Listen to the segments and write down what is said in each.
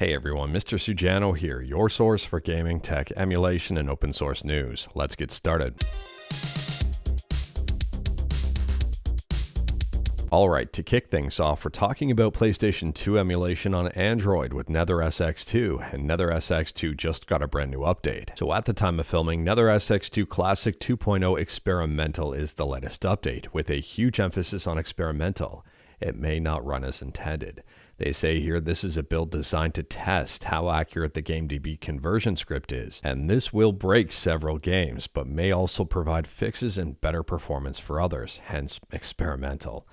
Hey everyone, Mr. Sujano here, your source for gaming, tech, emulation, and open source news. Let's get started. Alright, to kick things off, we're talking about PlayStation 2 emulation on Android with NetherSX2, and NetherSX2 just got a brand new update. So at the time of filming, NetherSX2 Classic 2.0 Experimental is the latest update, with a huge emphasis on experimental. It may not run as intended. They say here this is a build designed to test how accurate the GameDB conversion script is, and this will break several games, but may also provide fixes and better performance for others, hence experimental.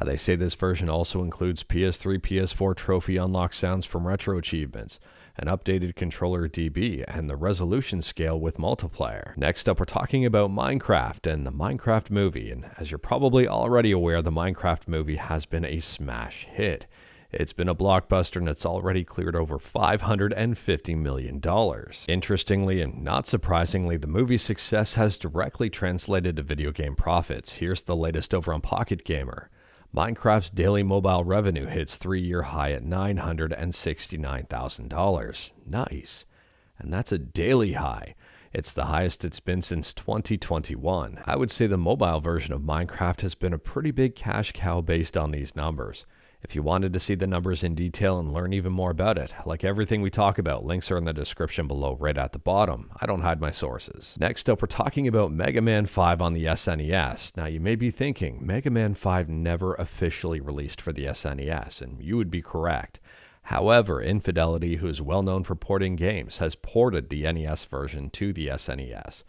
They say this version also includes PS3, PS4 trophy unlock sounds from retro achievements, an updated controller DB, and the resolution scale with multiplayer. Next up, we're talking about Minecraft and the Minecraft movie, and as you're probably already aware, the Minecraft movie has been a smash hit. It's been a blockbuster and it's already cleared over $550 million. Interestingly and not surprisingly, the movie's success has directly translated to video game profits. Here's the latest over on Pocket Gamer. Minecraft's daily mobile revenue hits 3-year high at $969,000. Nice. And that's a daily high. It's the highest it's been since 2021. I would say the mobile version of Minecraft has been a pretty big cash cow based on these numbers. If you wanted to see the numbers in detail and learn even more about it, like everything we talk about, links are in the description below right at the bottom. I don't hide my sources. Next up, we're talking about Mega Man 5 on the SNES. Now you may be thinking, Mega Man 5 never officially released for the SNES, and you would be correct. However, Infidelity, who is well known for porting games, has ported the NES version to the SNES.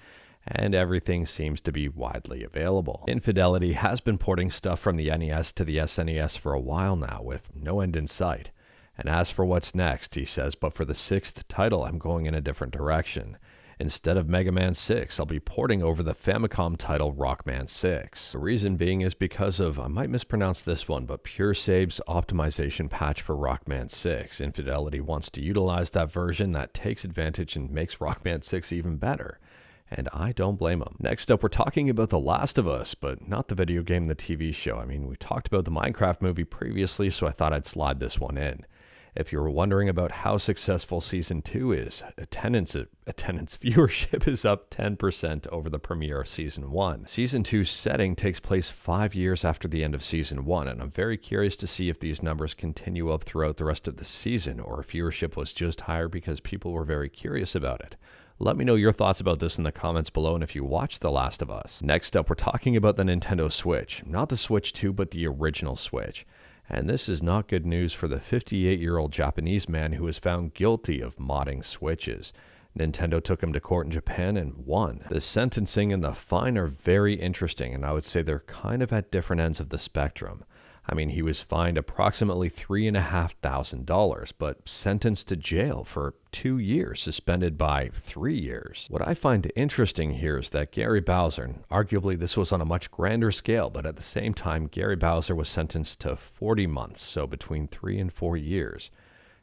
And everything seems to be widely available. Infidelity has been porting stuff from the NES to the SNES for a while now, with no end in sight. And as for what's next, he says, but for the 6th title, I'm going in a different direction. Instead of Mega Man 6, I'll be porting over the Famicom title Rockman 6. The reason being is because of, I might mispronounce this one, but PureSave's optimization patch for Rockman 6. Infidelity wants to utilize that version that takes advantage and makes Rockman 6 even better. And I don't blame them. Next up, we're talking about The Last of Us, but not the video game, the TV show. I mean, we talked about the Minecraft movie previously, so I thought I'd slide this one in. If you were wondering about how successful Season 2 is, attendance viewership is up 10% over the premiere of Season 1. Season 2's setting takes place 5 years after the end of Season 1, and I'm very curious to see if these numbers continue up throughout the rest of the season, or if viewership was just higher because people were very curious about it. Let me know your thoughts about this in the comments below and if you watched The Last of Us. Next up, we're talking about the Nintendo Switch. Not the Switch 2, but the original Switch. And this is not good news for the 58-year-old Japanese man who was found guilty of modding Switches. Nintendo took him to court in Japan and won. The sentencing and the fine are very interesting, and I would say they're kind of at different ends of the spectrum. I mean, he was fined approximately $3,500, but sentenced to jail for 2 years, suspended by 3 years. What I find interesting here is that Gary Bowser, and arguably this was on a much grander scale, but at the same time, Gary Bowser was sentenced to 40 months, so between 3 and 4 years,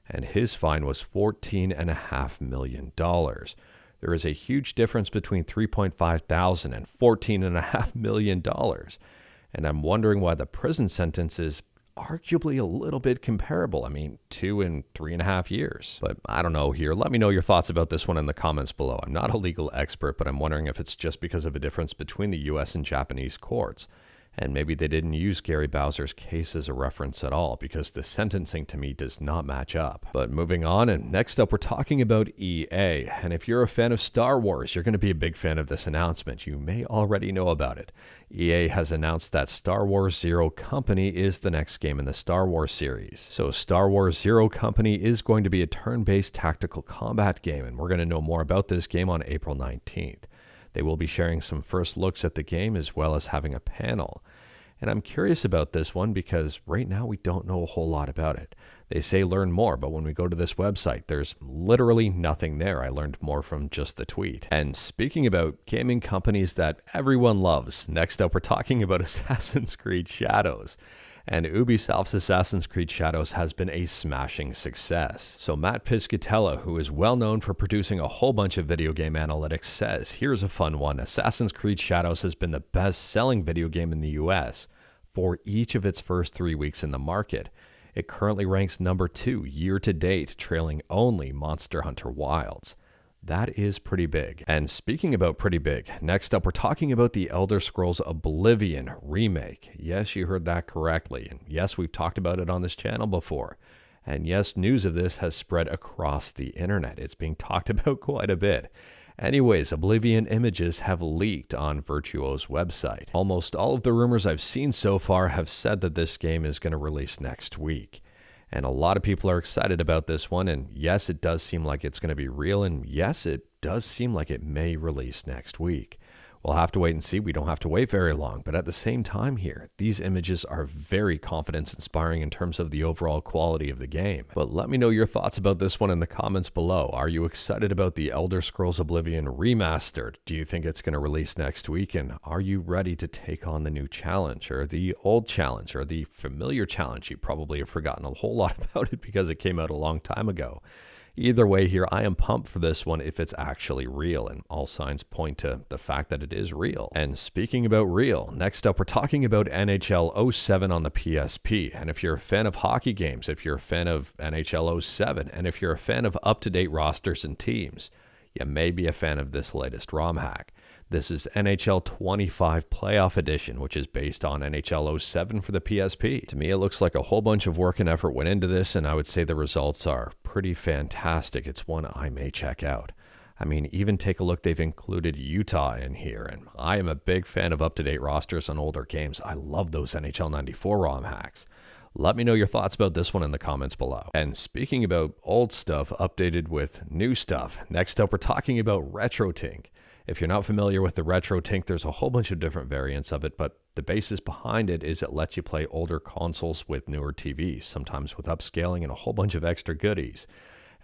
and his fine was $14.5 million. There is a huge difference between $3.5 thousand and $14.5 million. And I'm wondering why the prison sentence is arguably a little bit comparable. I mean, 2 and 3.5 years. But I don't know here. Let me know your thoughts about this one in the comments below. I'm not a legal expert, but I'm wondering if it's just because of a difference between the US and Japanese courts. And maybe they didn't use Gary Bowser's case as a reference at all, because the sentencing to me does not match up. But moving on, and next up we're talking about EA. And if you're a fan of Star Wars, you're going to be a big fan of this announcement. You may already know about it. EA has announced that Star Wars Zero Company is the next game in the Star Wars series. So Star Wars Zero Company is going to be a turn-based tactical combat game, and we're going to know more about this game on April 19th. They will be sharing some first looks at the game as well as having a panel. And I'm curious about this one because right now we don't know a whole lot about it. They say learn more, but when we go to this website, there's literally nothing there. I learned more from just the tweet. And speaking about gaming companies that everyone loves, next up we're talking about Assassin's Creed Shadows. And Ubisoft's Assassin's Creed Shadows has been a smashing success. So Matt Piscatella, who is well known for producing a whole bunch of video game analytics, says, here's a fun one, Assassin's Creed Shadows has been the best-selling video game in the US for each of its first 3 weeks in the market. It currently ranks number 2 year to date, trailing only Monster Hunter Wilds. That is pretty big. And speaking about pretty big, next up we're talking about the Elder Scrolls Oblivion remake. Yes, you heard that correctly. And yes, we've talked about it on this channel before. And yes, news of this has spread across the internet. It's being talked about quite a bit. Anyways, Oblivion images have leaked on Virtuo's website. Almost all of the rumors I've seen so far have said that this game is going to release next week. And a lot of people are excited about this one, and yes, it does seem like it's going to be real, and yes, it does seem like it may release next week. We'll have to wait and see. We don't have to wait very long, but at the same time here, these images are very confidence-inspiring in terms of the overall quality of the game. But let me know your thoughts about this one in the comments below. Are you excited about the Elder Scrolls Oblivion Remastered? Do you think it's going to release next week? And are you ready to take on the new challenge, or the old challenge, or the familiar challenge? You probably have forgotten a whole lot about it because it came out a long time ago. Either way here, I am pumped for this one if it's actually real, and all signs point to the fact that it is real. And speaking about real, next up we're talking about NHL 07 on the PSP. And if you're a fan of hockey games, if you're a fan of NHL 07, and if you're a fan of up-to-date rosters and teams, you may be a fan of this latest ROM hack. This is NHL 25 Playoff Edition, which is based on NHL 07 for the PSP. To me, it looks like a whole bunch of work and effort went into this, and I would say the results are pretty fantastic. It's one I may check out. I mean, even take a look, they've included Utah in here, and I am a big fan of up-to-date rosters on older games. I love those NHL 94 ROM hacks. Let me know your thoughts about this one in the comments below. And speaking about old stuff updated with new stuff, next up we're talking about Retrotink. If you're not familiar with the Retrotink, there's a whole bunch of different variants of it, but the basis behind it is it lets you play older consoles with newer TVs, sometimes with upscaling and a whole bunch of extra goodies.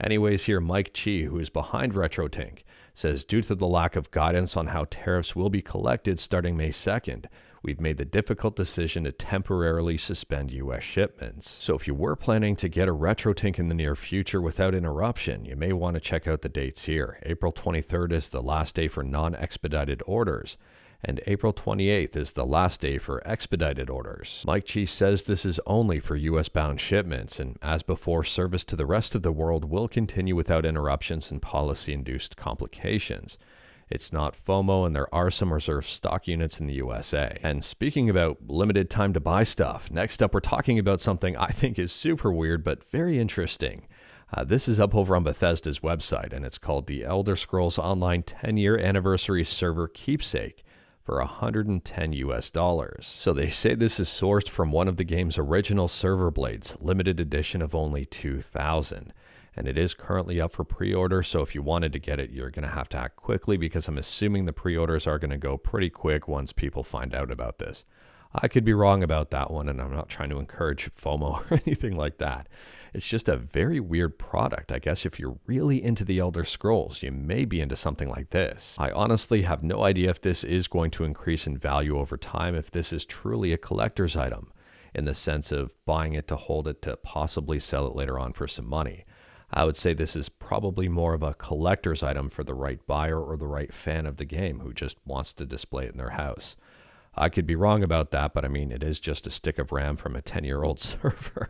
Anyways, here Mike Chi, who is behind Retrotink, says due to the lack of guidance on how tariffs will be collected starting May 2nd, we've made the difficult decision to temporarily suspend US shipments. So if you were planning to get a Retrotink in the near future without interruption, you may want to check out the dates here. April 23rd is the last day for non-expedited orders, and April 28th is the last day for expedited orders. Mike Chi says this is only for US-bound shipments, and as before, service to the rest of the world will continue without interruptions and policy-induced complications. It's not FOMO, and there are some reserved stock units in the USA. And speaking about limited time to buy stuff, next up we're talking about something I think is super weird but very interesting. This is up over on Bethesda's website, and it's called the Elder Scrolls Online 10-Year Anniversary Server Keepsake for $110 US. So they say this is sourced from one of the game's original server blades, limited edition of only 2,000. And it is currently up for pre-order, so if you wanted to get it, you're going to have to act quickly because I'm assuming the pre-orders are going to go pretty quick once people find out about this. I could be wrong about that one, and I'm not trying to encourage FOMO or anything like that. It's just a very weird product. I guess if you're really into the Elder Scrolls, you may be into something like this. I honestly have no idea if this is going to increase in value over time, if this is truly a collector's item, in the sense of buying it to hold it to possibly sell it later on for some money. I would say this is probably more of a collector's item for the right buyer or the right fan of the game who just wants to display it in their house. I could be wrong about that, but I mean, it is just a stick of RAM from a 10-year-old server.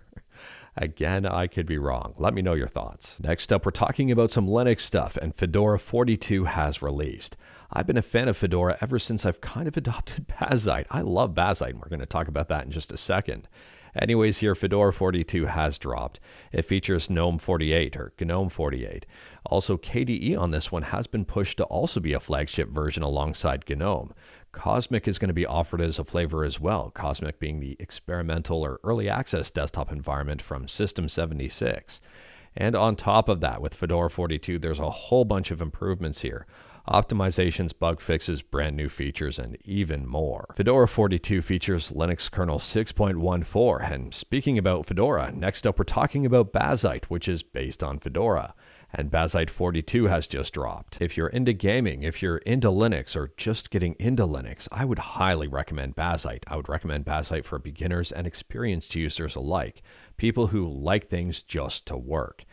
Again, I could be wrong. Let me know your thoughts. Next up, we're talking about some Linux stuff, and Fedora 42 has released. I've been a fan of Fedora ever since I've kind of adopted Bazzite. I love Bazzite, and we're going to talk about that in just a second. Anyways, here, Fedora 42 has dropped. It features GNOME 48 or GNOME 48. Also, KDE on this one has been pushed to also be a flagship version alongside GNOME. Cosmic is going to be offered as a flavor as well, Cosmic being the experimental or early access desktop environment from System 76. And on top of that, with Fedora 42, there's a whole bunch of improvements here. Optimizations, bug fixes, brand new features, and even more. Fedora 42 features Linux kernel 6.14, and speaking about Fedora, next up we're talking about Bazzite, which is based on Fedora. And Bazzite 42 has just dropped. If you're into gaming, if you're into Linux, or just getting into Linux, I would highly recommend Bazzite. I would recommend Bazzite for beginners and experienced users alike, people who like things just to work.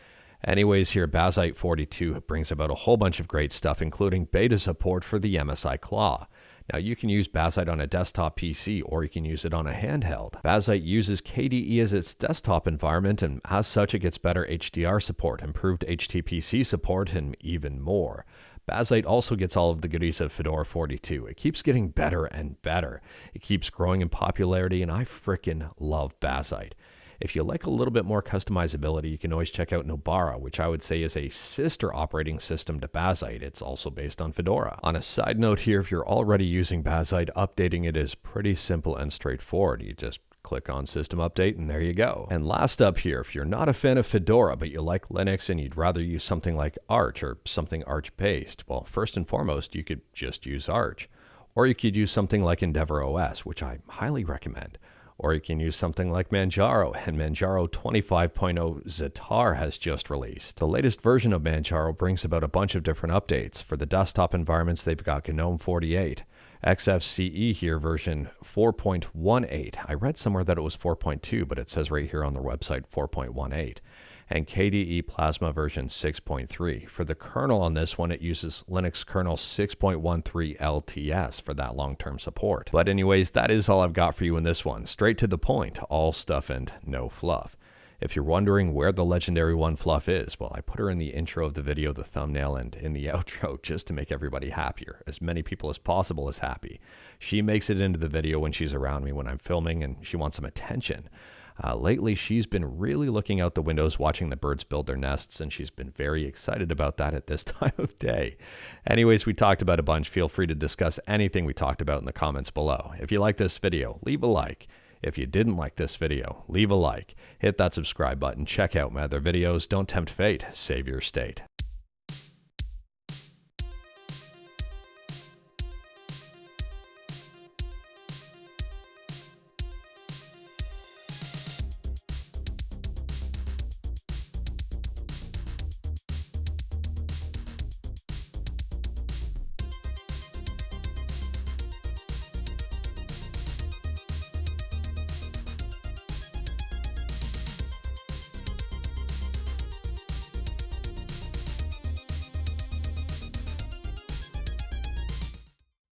Anyways, here, Bazzite 42 brings about a whole bunch of great stuff, including beta support for the MSI Claw. Now you can use Bazzite on a desktop PC or you can use it on a handheld. Bazzite uses KDE as its desktop environment, and as such it gets better HDR support, improved HTPC support, and even more. Bazzite also gets all of the goodies of Fedora 42. It keeps getting better and better. It keeps growing in popularity, and I frickin' love Bazzite. If you like a little bit more customizability, you can always check out Nobara, which I would say is a sister operating system to Bazzite. It's also based on Fedora. On a side note here, if you're already using Bazzite, updating it is pretty simple and straightforward. You just click on System Update and there you go. And last up here, if you're not a fan of Fedora, but you like Linux and you'd rather use something like Arch or something Arch-based, well, first and foremost, you could just use Arch. Or you could use something like EndeavourOS, which I highly recommend. Or you can use something like Manjaro, and Manjaro 25.0 Zetar has just released. The latest version of Manjaro brings about a bunch of different updates. For the desktop environments, they've got GNOME 48, XFCE here version 4.18. I read somewhere that it was 4.2, but it says right here on their website 4.18. And KDE Plasma version 6.3. For the kernel on this one, it uses Linux kernel 6.13 LTS for that long-term support. But anyways, that is all I've got for you in this one. Straight to the point, all stuff and no fluff. If you're wondering where the legendary One Fluff is, well, I put her in the intro of the video, the thumbnail, and in the outro just to make everybody happier. As many people as possible is happy. She makes it into the video when she's around me when I'm filming and she wants some attention. Lately, she's been really looking out the windows watching the birds build their nests, and she's been very excited about that at this time of day. Anyways, we talked about a bunch. Feel free to discuss anything we talked about in the comments below. If you like this video, leave a like. If you didn't like this video, leave a like. Hit that subscribe button. Check out my other videos. Don't tempt fate. Save your state.